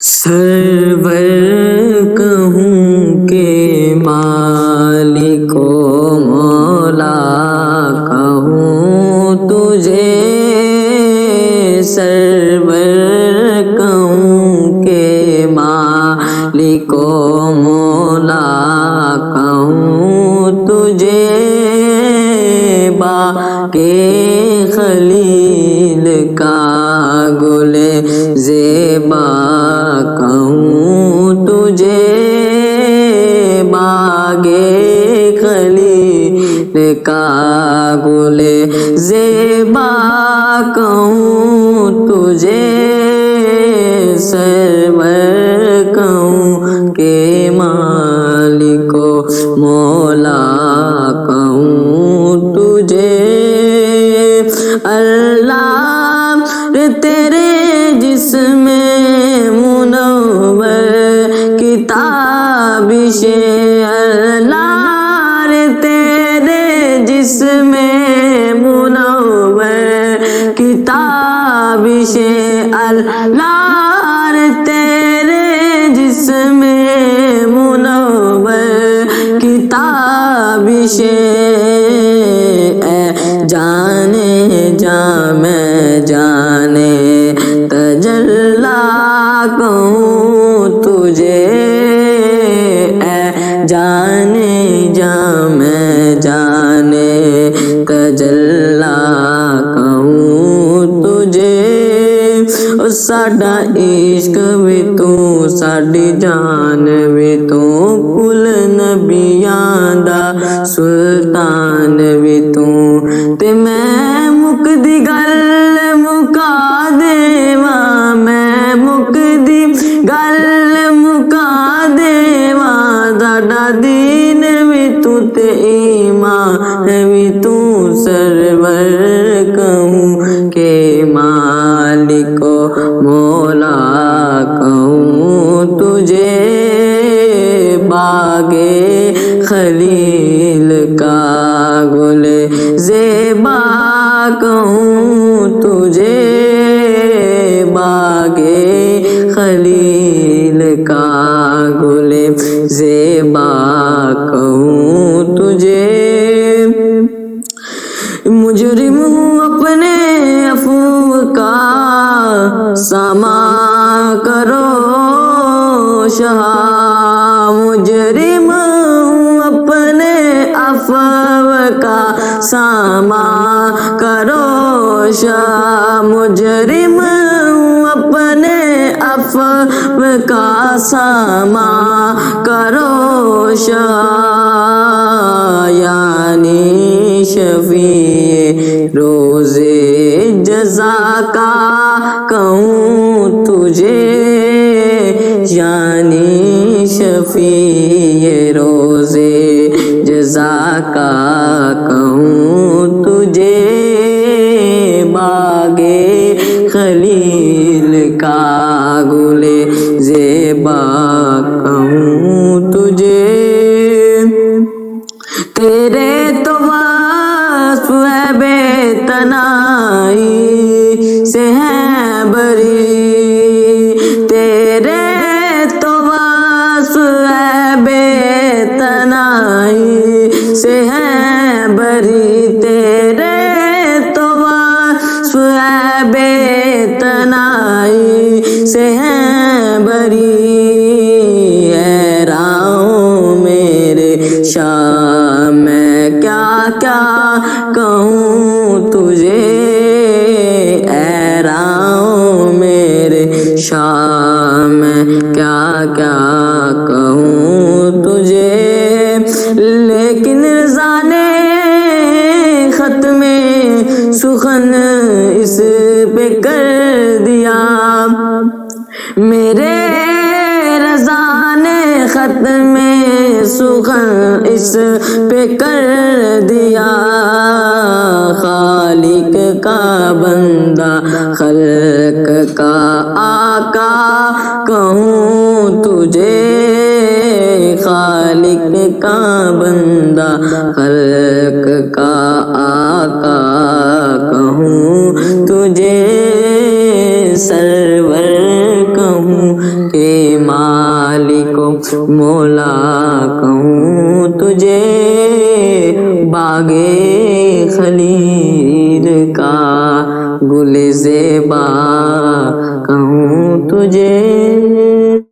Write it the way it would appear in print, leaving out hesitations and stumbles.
سرور کہوں کہ مالک و مولا کہوں تجھے، سرور کہوں کہ مالک و مولا کہوں تجھے، باغ خلیل کا گل زیبا کہوں تجھے، باغ خلیل کا گل زیبا کہوں تجھے، سرور کہوں کہ مالک و مولا کہوں تجھے۔ اللہ تیرے جسم منور کتابش، اللہ تیرے جسم منور کتابش، اللہ تیرے جسم منور کتابش، جانے جا میں جانے تجلا کہوں تجھے، جانے جا میں جانے تجلا کہوں تجھے، ساڈا عشق بھی تو ساڈی جان بھی تو، کل نبیاں دا سلطان بھی تو، تے میں مکدی گل مکا دیواں، میں مکدی گل مکا دیواں، ساڈا دین بھی تو تے ایمان بھی تو، سرور کہوں کہ مالک و مولا کہوں تجھے، باغ خلیل کا گل زیبا کہوں تجھے، باغ خلیل کا گل زیبا کہوں تجھے، مجرم ہوں اپنے عفو کا ساما کرو شاہ، مجرم ہوں اپنے عفو کا ساما کرو شاہ، مجرم ہوں اپنے عفو کا ساما کرو شاہ، یعنی شفیع روز جزا کا کہوں تجھے، یعنی شفیع روز جزا کا کہوں تجھے، باغ خلیل کا گل زیبا کہوں تجھے، تیرے تو وصف ہے بے تنائی سے ہے بری، تیرے تو وصف ہے بے تنائی سے ہے بری، تیرے تو وصف ہے بے تنائی سے ہے بری، حیران میرے شاہ میں کیا کیا کہوں تجھے، حیران میرے شاہ میں کیا کیا کہوں تجھے، لیکن رضا نے ختم سخن اس پہ کر دیا، میرے رضا نے ختم سخن اس پہ کر دیا، خالق کا بندہ خلق کا آقا کہوں تجھے، خالق کا بندہ خلق کا آقا کہوں تجھے، سرور کہوں کے مالک و مولا کہوں تجھے، باغ خلیر کا گل زیبا کہوں تجھے۔